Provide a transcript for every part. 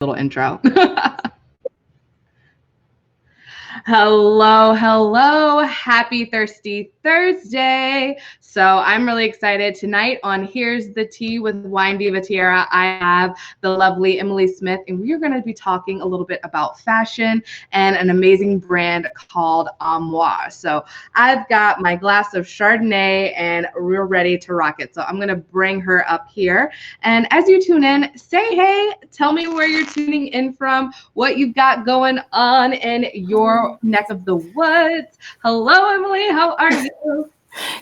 little intro. Hello. Happy Thirsty Thursday. So I'm really excited tonight on Here's the Tea with Wine Diva Tiara. I have the lovely Emily Smith, and we are going to be talking a little bit about fashion and an amazing brand called Armoire. So I've got my glass of Chardonnay and we're ready to rock it. So I'm going to bring her up here. And as you tune in, say hey, tell me where you're tuning in from, what you've got going on in your neck of the woods. Hello, Emily. How are you?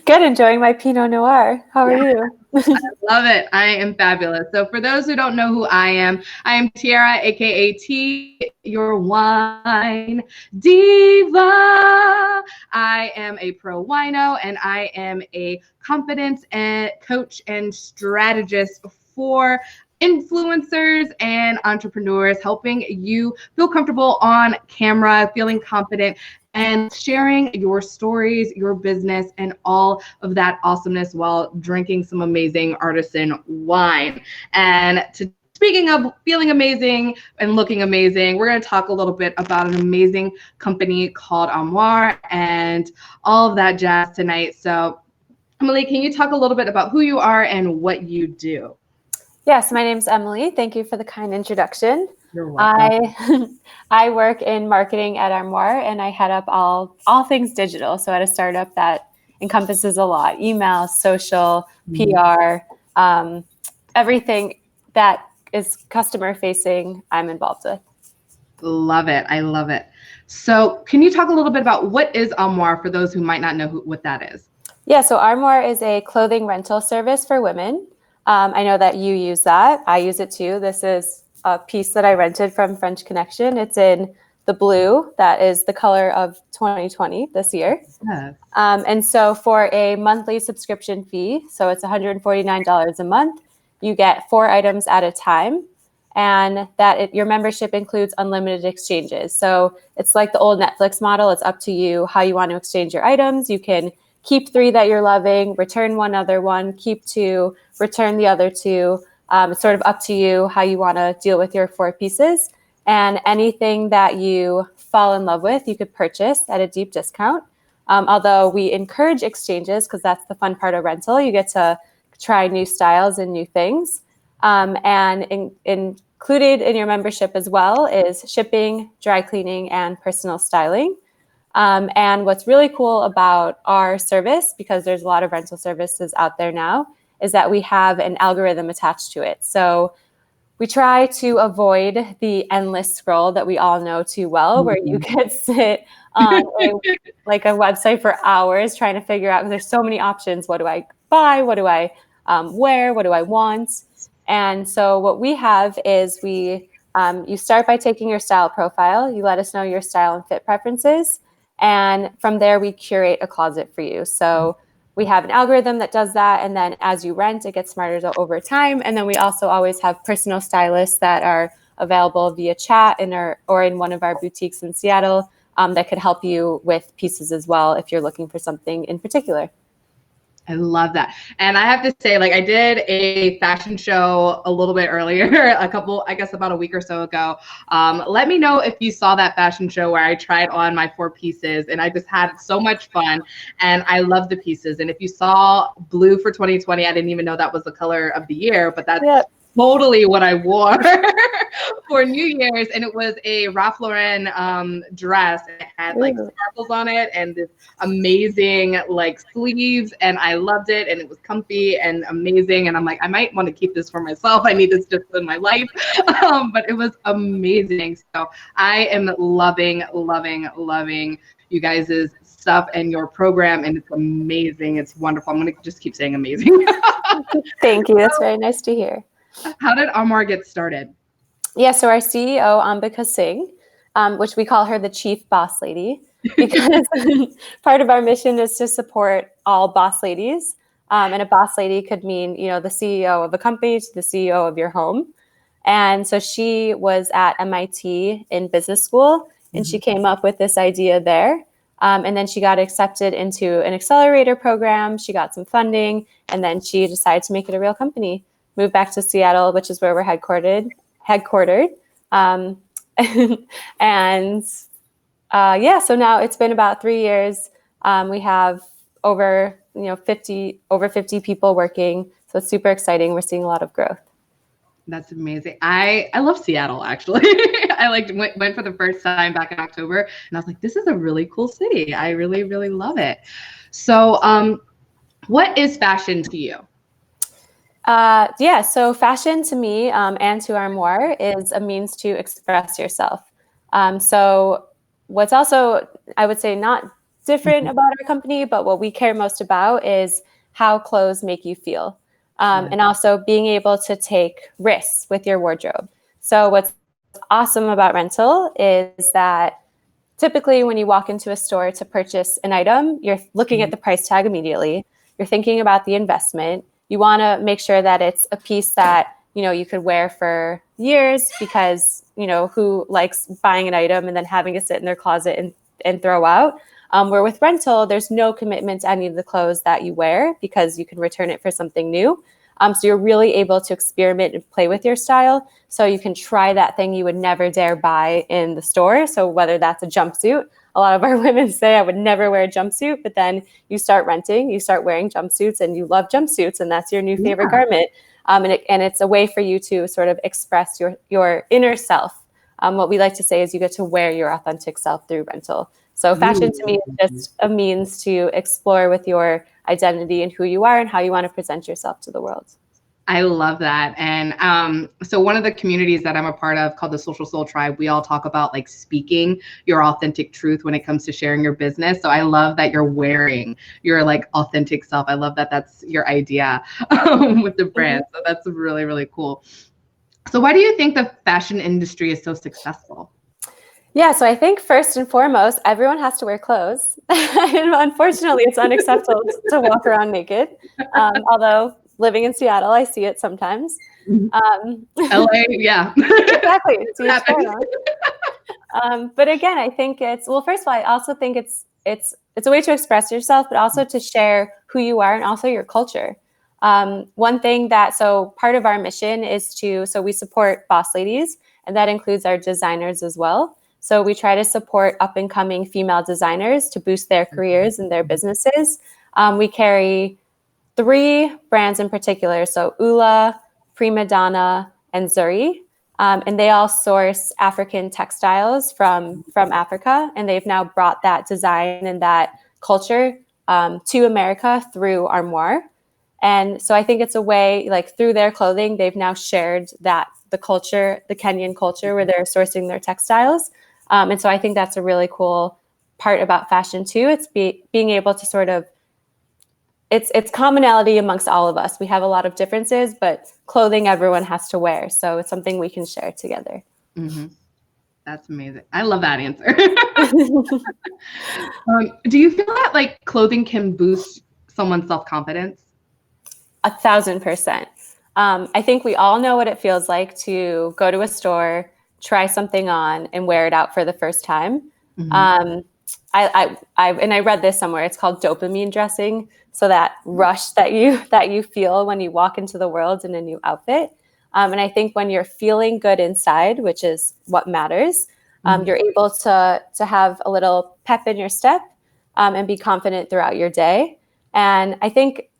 Good. Enjoying my Pinot Noir. How are you? I love it. I am fabulous. So for those who don't know who I am Tiara, aka T, your wine diva. I am a pro wino and I am a confidence and coach and strategist for influencers and entrepreneurs, helping you feel comfortable on camera, feeling confident, and sharing your stories, your business, and all of that awesomeness while drinking some amazing artisan wine. And speaking of feeling amazing and looking amazing, we're going to talk a little bit about an amazing company called Armoire and all of that jazz tonight. So, Emily, can you talk a little bit about who you are and what you do? Yes, my name's Emily. Thank you for the kind introduction. You're welcome. I work in marketing at Armoire, and I head up all things digital. So at a startup that encompasses a lot: email, social, PR, everything that is customer facing, I'm involved with. Love it. I love it. So can you talk a little bit about what is Armoire for those who might not know what that is? Yeah, so Armoire is a clothing rental service for women. I know that you use that. I use it too. This is a piece that I rented from French Connection. It's in the blue. That is the color of 2020 this year. Yes. And so for a monthly subscription fee, so it's $149 a month, you get 4 items at a time. And your membership includes unlimited exchanges. So it's like the old Netflix model. It's up to you how you want to exchange your items. You can keep 3 that you're loving, return one other one, keep 2, return the other 2. It's sort of up to you how you want to deal with your 4 pieces. And anything that you fall in love with, you could purchase at a deep discount. Although we encourage exchanges because that's the fun part of rental. You get to try new styles and new things. And included in your membership as well is shipping, dry cleaning, and personal styling. And what's really cool about our service, because there's a lot of rental services out there now, is that we have an algorithm attached to it. So we try to avoid the endless scroll that we all know too well, where you could sit on a website for hours trying to figure out, because there's so many options. What do I buy? What do I wear? What do I want? And so what we have is you start by taking your style profile. You let us know your style and fit preferences. And from there, we curate a closet for you. So we have an algorithm that does that. And then as you rent, it gets smarter over time. And then we also always have personal stylists that are available via chat or in one of our boutiques in Seattle that could help you with pieces as well if you're looking for something in particular. I love that. And I have to say, I did a fashion show a little bit earlier, about a week or so ago. Let me know if you saw that fashion show where I tried on my 4 pieces, and I just had so much fun, and I love the pieces. And if you saw blue for 2020, I didn't even know that was the color of the year, but that's totally what I wore for New Year's. And it was a Ralph Lauren dress. It had sparkles on it and this amazing sleeves, and I loved it, and it was comfy and amazing. And I'm like, I might want to keep this for myself. I need this just in my life. But it was amazing. So I am loving you guys' stuff and your program, and it's amazing. It's wonderful. I'm going to just keep saying amazing. Thank you. That's very nice to hear. How did Armoire get started? Yeah, so our CEO, Ambika Singh, which we call her the chief boss lady, because part of our mission is to support all boss ladies. And a boss lady could mean, the CEO of a company to the CEO of your home. And so she was at MIT in business school, and she came up with this idea there. And then she got accepted into an accelerator program. She got some funding, and then she decided to make it a real company. Moved back to Seattle, which is where we're headquartered, And yeah, so now it's been about 3 years. We have over 50 people working, so it's super exciting. We're seeing a lot of growth. That's amazing. I love Seattle, actually. I went for the first time back in October, and I was like, this is a really cool city. I really, really love it. So what is fashion to you? Yeah, so fashion to me and to Armoire is a means to express yourself. So what's also, I would say, not different about our company, but what we care most about is how clothes make you feel. And also being able to take risks with your wardrobe. So what's awesome about rental is that typically when you walk into a store to purchase an item, you're looking at the price tag immediately. You're thinking about the investment. You want to make sure that it's a piece that, you could wear for years, because, who likes buying an item and then having it sit in their closet and throw out? Where with rental, there's no commitment to any of the clothes that you wear, because you can return it for something new. So you're really able to experiment and play with your style. So you can try that thing you would never dare buy in the store. So whether that's a jumpsuit, a lot of our women say, I would never wear a jumpsuit, but then you start renting, you start wearing jumpsuits, and you love jumpsuits, and that's your new favorite garment. And it's a way for you to sort of express your inner self. What we like to say is you get to wear your authentic self through rental. So fashion to me is just a means to explore with your identity and who you are and how you want to present yourself to the world. I love that. And so one of the communities that I'm a part of, called the Social Soul Tribe, we all talk about like speaking your authentic truth when it comes to sharing your business. So I love that you're wearing your like authentic self. I love that that's your idea with the brand. So that's really, really cool. So why do you think the fashion industry is so successful? Yeah, so I think first and foremost, everyone has to wear clothes. And unfortunately, it's unacceptable to walk around naked. Although living in Seattle, I see it sometimes. LA, yeah. Exactly. But again, I think first of all, I also think it's a way to express yourself, but also to share who you are and also your culture. One thing so part of our mission is so we support boss ladies, and that includes our designers as well. So we try to support up and coming female designers to boost their careers and their businesses. We carry 3 brands in particular. So Ula, Prima Donna, and Zuri. And they all source African textiles from Africa. And they've now brought that design and that culture to America through Armoire. And so I think it's a way, like through their clothing, they've now shared the culture, the Kenyan culture, where they're sourcing their textiles. And so I think that's a really cool part about fashion too. It's being able to sort of, it's commonality amongst all of us. We have a lot of differences, but clothing everyone has to wear. So it's something we can share together. Mm-hmm. That's amazing. I love that answer. Do you feel that like clothing can boost someone's self-confidence? 1,000%. I think we all know what it feels like to go to a store, try something on, and wear it out for the first time. Mm-hmm. I read this somewhere. It's called dopamine dressing. So that rush that you feel when you walk into the world in a new outfit. And I think when you're feeling good inside, which is what matters, you're able to have a little pep in your step and be confident throughout your day. And I think,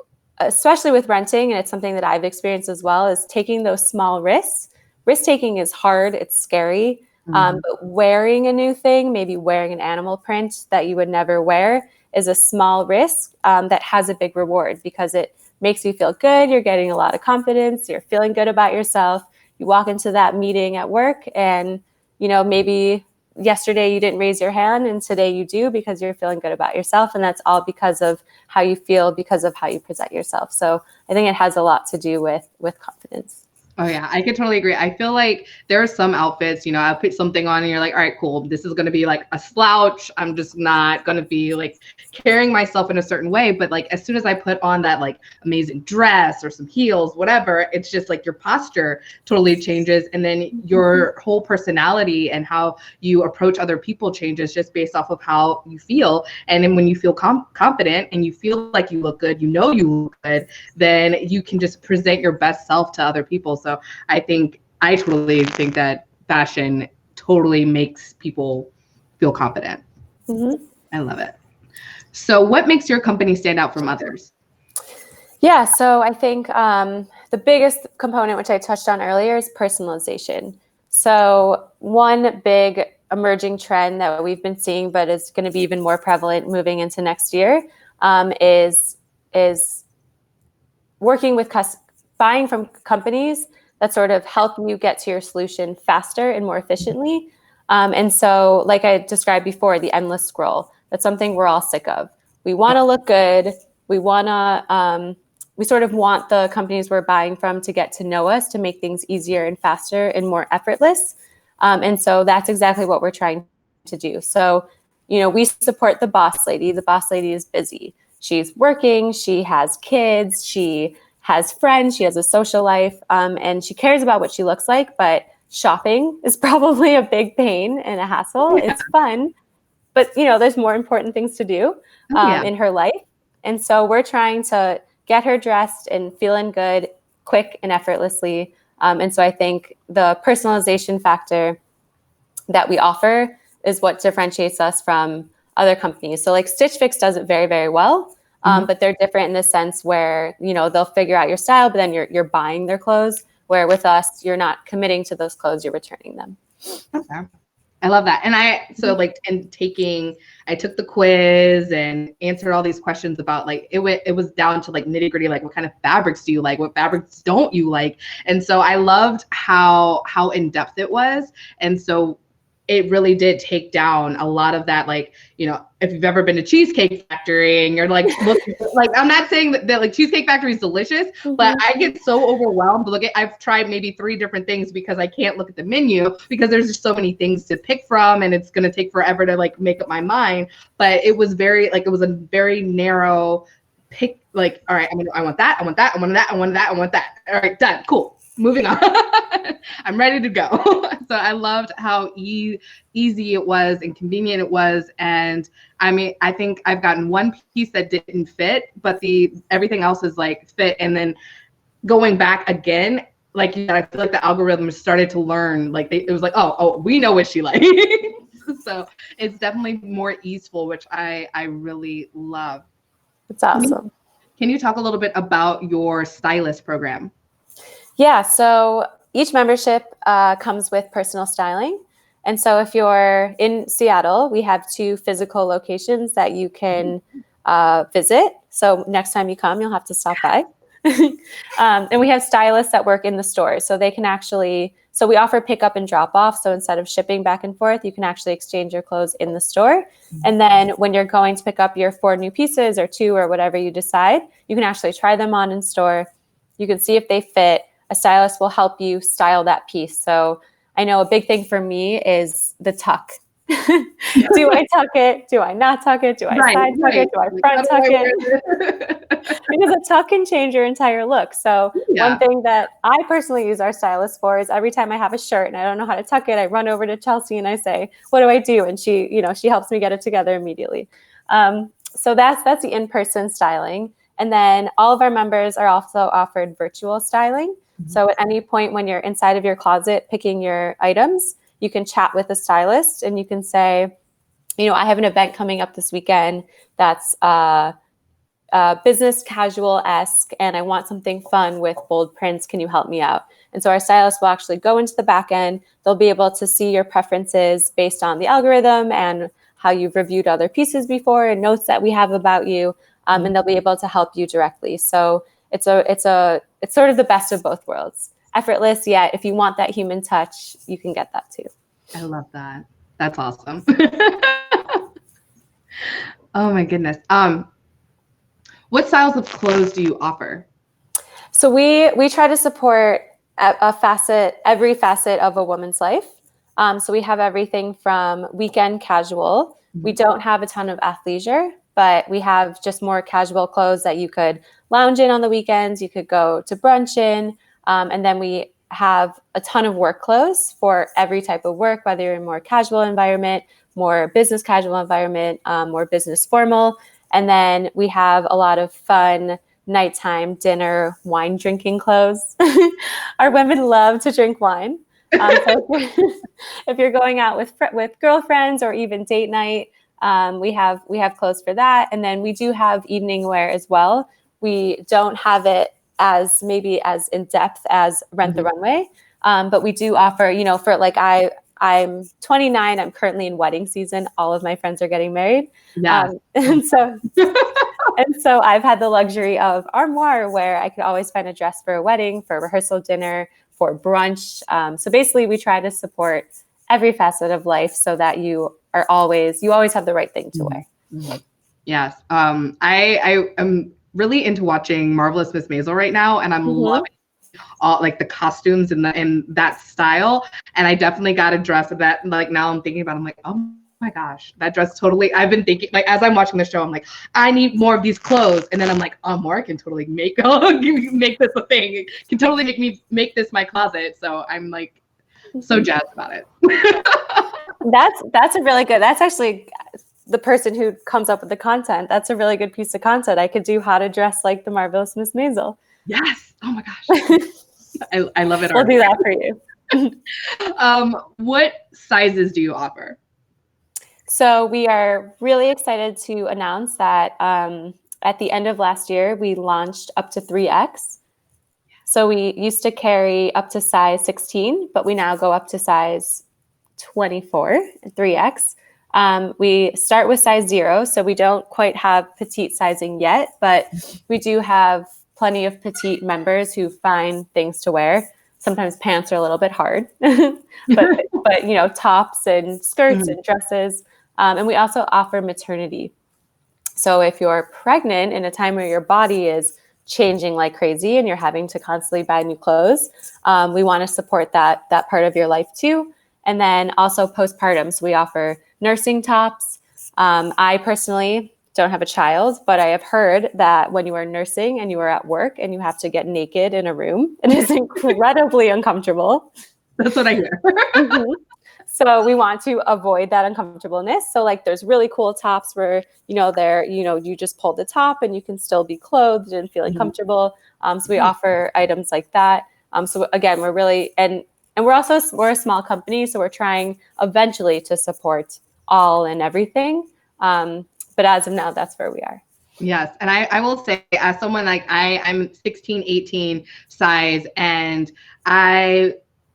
especially with renting, and it's something that I've experienced as well, is taking those small risks. Risk taking is hard. It's scary. But wearing a new thing, maybe wearing an animal print that you would never wear, is a small risk that has a big reward, because it makes you feel good. You're getting a lot of confidence. You're feeling good about yourself. You walk into that meeting at work and, maybe yesterday you didn't raise your hand and today you do, because you're feeling good about yourself. And that's all because of how you feel, because of how you present yourself. So I think it has a lot to do with confidence. Oh yeah, I could totally agree. I feel like there are some outfits, I'll put something on and you're like, all right, cool. This is going to be like a slouch. I'm just not going to be like carrying myself in a certain way. But like, as soon as I put on that like amazing dress or some heels, whatever, it's just like your posture totally changes. And then your whole personality and how you approach other people changes just based off of how you feel. And then when you feel confident and you feel like you look good, you look good, then you can just present your best self to other people. So I totally think that fashion totally makes people feel confident. Mm-hmm. I love it. So what makes your company stand out from others? Yeah, so I think the biggest component, which I touched on earlier, is personalization. So one big emerging trend that we've been seeing, but is going to be even more prevalent moving into next year, is working with buying from companies that sort of help you get to your solution faster and more efficiently. And so, like I described before, the endless scroll, that's something we're all sick of. We want to look good. We sort of want the companies we're buying from to get to know us, to make things easier and faster and more effortless. And so that's exactly what we're trying to do. So, we support the boss lady. The boss lady is busy. She's working, she has kids, she has friends, she has a social life, and she cares about what she looks like, but shopping is probably a big pain and a hassle. Yeah. It's fun, but there's more important things to do in her life. And so we're trying to get her dressed and feeling good, quick and effortlessly. And so I think the personalization factor that we offer is what differentiates us from other companies. So like Stitch Fix does it very, very well, but they're different in the sense where, they'll figure out your style, but then you're buying their clothes, where with us, you're not committing to those clothes, you're returning them. Okay. I love that. And I took the quiz and answered all these questions about it was down to nitty gritty, what kind of fabrics do you like? What fabrics don't you like? And so I loved how in depth it was. And so it really did take down a lot of that, if you've ever been to Cheesecake Factory and you're looking, I'm not saying that Cheesecake Factory is delicious, but I get so overwhelmed. I've tried maybe 3 different things because I can't look at the menu because there's just so many things to pick from and it's going to take forever to make up my mind. But it was it was a very narrow pick. All right, I want that. I want that. I want that. I want that. I want that. All right, done. Cool. Moving on. I'm ready to go. So I loved how easy it was and convenient it was. And I think I've gotten one piece that didn't fit, but everything else is fit. And then going back again, I feel like the algorithm started to learn, it was oh, we know what she likes. So it's definitely more easeful, which I really love. It's awesome. Can you talk a little bit about your stylist program? Yeah, so each membership comes with personal styling. And so if you're in Seattle, we have 2 physical locations that you can visit. So next time you come, you'll have to stop by. And we have stylists that work in the stores. So they can so we offer pickup and drop off. So instead of shipping back and forth, you can actually exchange your clothes in the store. And then when you're going to pick up your 4 new pieces or 2 or whatever you decide, you can actually try them on in store. You can see if they fit. A stylist will help you style that piece. So I know a big thing for me is the tuck. Do I tuck it? Do I not tuck it? Do I side tuck it? Do I front tuck it? Because a tuck can change your entire look. So one thing that I personally use our stylist for is every time I have a shirt and I don't know how to tuck it, I run over to Chelsea and I say, what do I do? And she helps me get it together immediately. So that's the in-person styling. And then all of our members are also offered virtual styling. So at any point when you're inside of your closet picking your items, you can chat with a stylist and you can say, I have an event coming up this weekend that's business casual-esque and I want something fun with bold prints. Can you help me out? And so our stylist will actually go into the back end. They'll be able to see your preferences based on the algorithm and how you've reviewed other pieces before and notes that we have about you. And they'll be able to help you directly. So it's sort of the best of both worlds. Effortless, yet if you want that human touch, you can get that too. I love that. That's awesome. Oh my goodness. What styles of clothes do you offer? So we try to support every facet of a woman's life. So we have everything from weekend casual. We don't have a ton of athleisure, but we have just more casual clothes that you could lounge in on the weekends. You could go to brunch in. And then we have a ton of work clothes for every type of work, whether you're in a more casual environment, more business casual environment, more business formal. And then we have a lot of fun nighttime dinner wine drinking clothes. Our women love to drink wine. So if you're going out with girlfriends or even date night, we have clothes for that. And then we do have evening wear as well. We don't have it as maybe as in depth as Rent the Runway, but we do offer, for like I'm 29. I'm currently in wedding season. All of my friends are getting married. Yeah. And so I've had the luxury of Armoire, where I could always find a dress for a wedding, for a rehearsal dinner, for brunch. So basically, we try to support every facet of life so that you always have the right thing to wear. Yes. I am really into watching Marvelous Miss Maisel right now, and I'm loving all like the costumes and that style. And I definitely got a dress of that. Like now I'm thinking about it, I'm like, oh my gosh, that dress totally. I've been thinking, like, as I'm watching the show, I'm like, I need more of these clothes. And then I'm like, Mark can totally make this a thing. It can totally make this my closet. So I'm like so jazzed about it. That's a really good. That's actually the person who comes up with the content. That's a really good piece of content. I could do how to dress like the Marvelous Miss Maisel. Yes. Oh my gosh. I love it. We'll do that for you. What sizes do you offer? So we are really excited to announce that at the end of last year, we launched up to 3X. So we used to carry up to size 16, but we now go up to size 24, 3X. We start with size 0, so we don't quite have petite sizing yet, but we do have plenty of petite members who find things to wear. Sometimes pants are a little bit hard, but tops and skirts and dresses. And we also offer maternity. So if you're pregnant in a time where your body is changing like crazy and you're having to constantly buy new clothes, we want to support that part of your life too. And then also postpartum. So we offer nursing tops. I personally don't have a child, but I have heard that when you are nursing and you are at work and you have to get naked in a room, it is incredibly uncomfortable. That's what I hear. So we want to avoid that uncomfortableness. So like there's really cool tops where, you just pull the top and you can still be clothed and feeling comfortable. So we offer items like that. So again, we're really, and we're a small company, so we're trying eventually to support all and everything. But as of now, that's where we are. Yes. And I will say, as someone like I'm 16, 18 size, and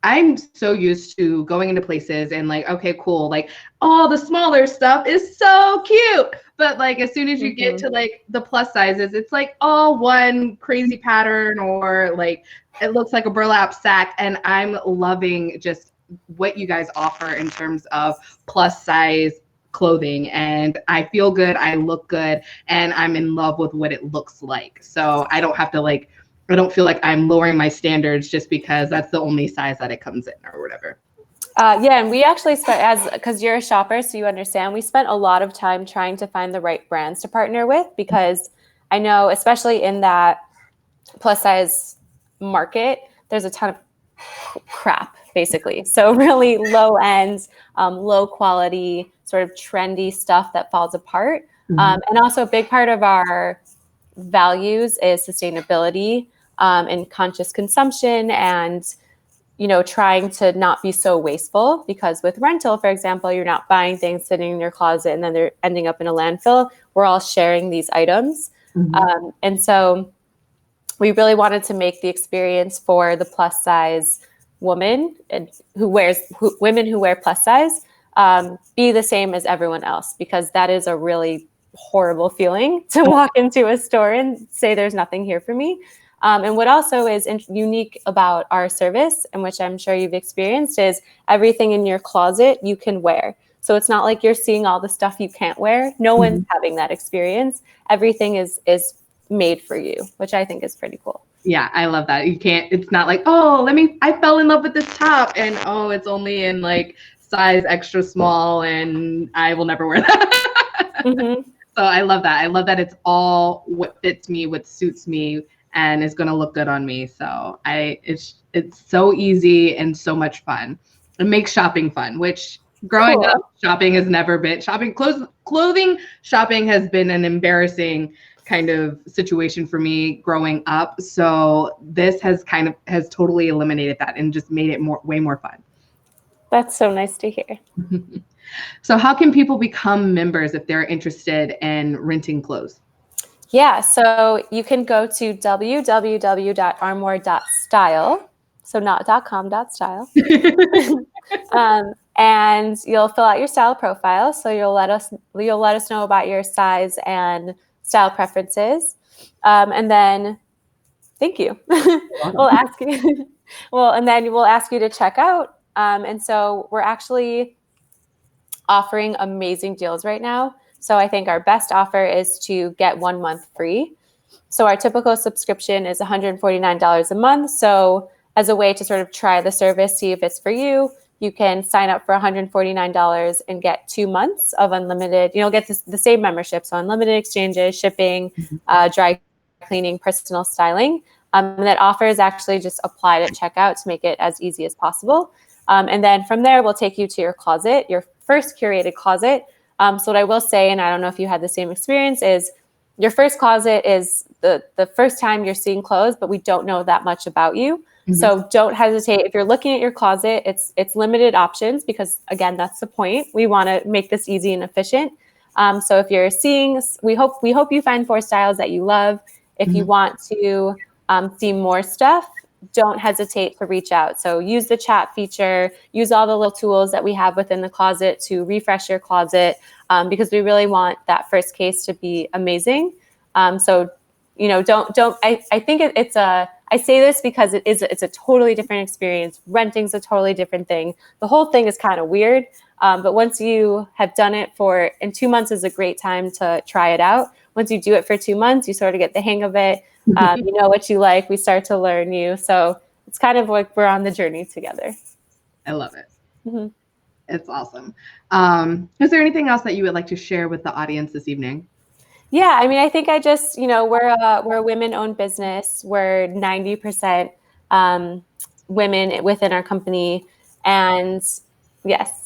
I'm so used to going into places and like, okay, cool. Like all the smaller stuff is so cute. But like, as soon as you get to like the plus sizes, it's like all one crazy pattern, or like, it looks like a burlap sack. And I'm loving just what you guys offer in terms of plus size clothing, and I feel good, I look good, and I'm in love with what it looks like. So I don't have to I don't feel like I'm lowering my standards just because that's the only size that it comes in or whatever. Yeah, and we actually because you're a shopper, so you understand, we spent a lot of time trying to find the right brands to partner with, because I know, especially in that plus size market, there's a ton of crap, basically. So really low end, low quality, sort of trendy stuff that falls apart. And also a big part of our values is sustainability and conscious consumption, and trying to not be so wasteful, because with rental, for example, you're not buying things sitting in your closet and then they're ending up in a landfill. We're all sharing these items. And so we really wanted to make the experience for the plus size woman and women who wear plus size be the same as everyone else, because that is a really horrible feeling to walk into a store and say there's nothing here for me. And what also is unique about our service, and which I'm sure you've experienced, is everything in your closet you can wear. So it's not like you're seeing all the stuff you can't wear. No one's having that experience. Everything is made for you, which I think is pretty cool. Yeah, I love that. It's not like, I fell in love with this top and it's only in like size extra small and I will never wear that. So I love that. I love that it's all what fits me, what suits me, and is going to look good on me. So it's so easy and so much fun. It makes shopping fun, which growing up, shopping has never been clothing shopping has been an embarrassing kind of situation for me growing up. So this has totally eliminated that and just made it way more fun. That's so nice to hear. So how can people become members if they're interested in renting clothes? Yeah, so you can go to www.armoire.style, so not .com, .style. And you'll fill out your style profile. So you'll let us know about your size and style preferences. And then, thank you. We'll ask you. And then we'll ask you to check out. And so we're actually offering amazing deals right now. So I think our best offer is to get 1 month free. So our typical subscription is $149 a month. So as a way to sort of try the service, see if it's for you, you can sign up for $149 and get 2 months of unlimited, get the same membership. So unlimited exchanges, shipping, dry cleaning, personal styling. That offer is actually just applied at checkout to make it as easy as possible. And then from there, we'll take you to your closet, your first curated closet. So what I will say, and I don't know if you had the same experience, is your first closet is the first time you're seeing clothes, but we don't know that much about you. Mm-hmm. So don't hesitate. If you're looking at your closet, it's limited options because, again, that's the point. We want to make this easy and efficient. So if you're seeing, we hope you find 4 styles that you love. If you want to see more stuff, don't hesitate to reach out. So use the chat feature, use all the little tools that we have within the closet to refresh your closet, because we really want that first case to be amazing. So, I think I say this because it's a totally different experience. Renting's a totally different thing. The whole thing is kind of weird. But once you have done it and 2 months is a great time to try it out. Once you do it for 2 months, you sort of get the hang of it. You know what you like. We start to learn you. So it's kind of like we're on the journey together. I love it. Mm-hmm. It's awesome. Is there anything else that you would like to share with the audience this evening? Yeah, I mean, I think we're a women-owned business. We're 90% women within our company, and yes.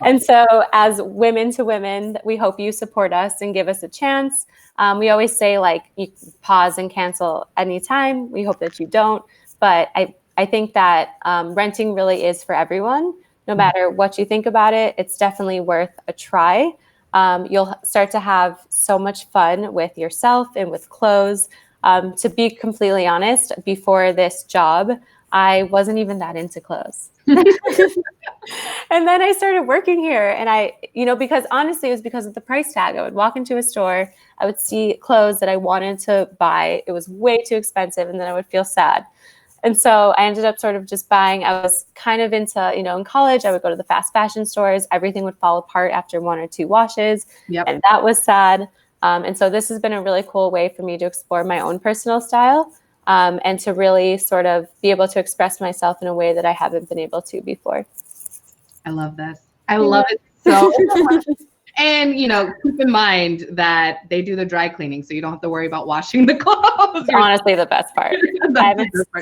And so as women to women, we hope you support us and give us a chance. We always say, you pause and cancel anytime. We hope that you don't. But I think that renting really is for everyone. No matter what you think about it, it's definitely worth a try. You'll start to have so much fun with yourself and with clothes. To be completely honest, before this job, I wasn't even that into clothes. And then I started working here, and because honestly, it was because of the price tag. I would walk into a store, I would see clothes that I wanted to buy. It was way too expensive, and then I would feel sad. And so I ended up sort of just buying. I was kind of into, in college, I would go to the fast fashion stores. Everything would fall apart after 1 or 2 washes. Yep. And that was sad. And so this has been a really cool way for me to explore my own personal style, and to really sort of be able to express myself in a way that I haven't been able to before. I love this. I love it so much. And, keep in mind that they do the dry cleaning, so you don't have to worry about washing the clothes. It's honestly the best part.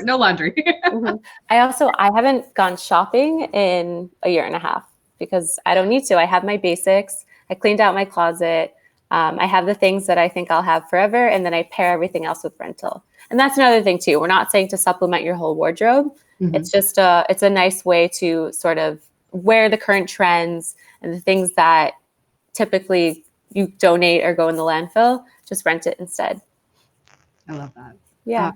No laundry. Mm-hmm. I haven't gone shopping in a year and a half because I don't need to. I have my basics. I cleaned out my closet. I have the things that I think I'll have forever, and then I pair everything else with rental. And that's another thing too. We're not saying to supplement your whole wardrobe. Mm-hmm. It's just it's a nice way to sort of wear the current trends and the things that typically you donate or go in the landfill, just rent it instead. I love that. Yeah.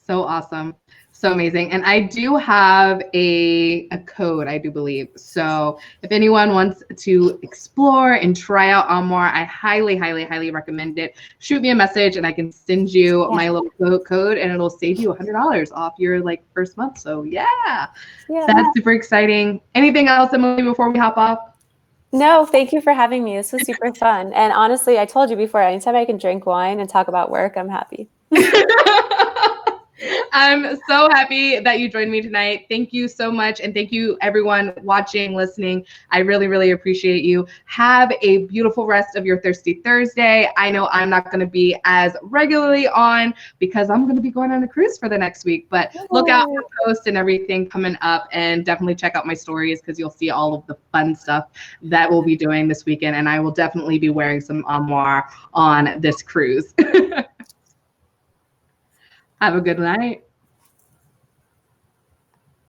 So awesome. So amazing. And I do have a code, I do believe. So if anyone wants to explore and try out Armoire, I highly, highly, highly recommend it. Shoot me a message and I can send you my little code, and it'll save you $100 off your first month. So yeah, that's super exciting. Anything else, Emily, before we hop off? No, thank you for having me. This was super fun. And honestly, I told you before, anytime I can drink wine and talk about work, I'm happy. I'm so happy that you joined me tonight. Thank you so much. And thank you, everyone watching, listening. I really, really appreciate you. Have a beautiful rest of your Thirsty Thursday. I know I'm not going to be as regularly on because I'm going to be going on a cruise for the next week, but look out for posts and everything coming up, and definitely check out my stories because you'll see all of the fun stuff that we'll be doing this weekend. And I will definitely be wearing some Armoire on this cruise. Have a good night.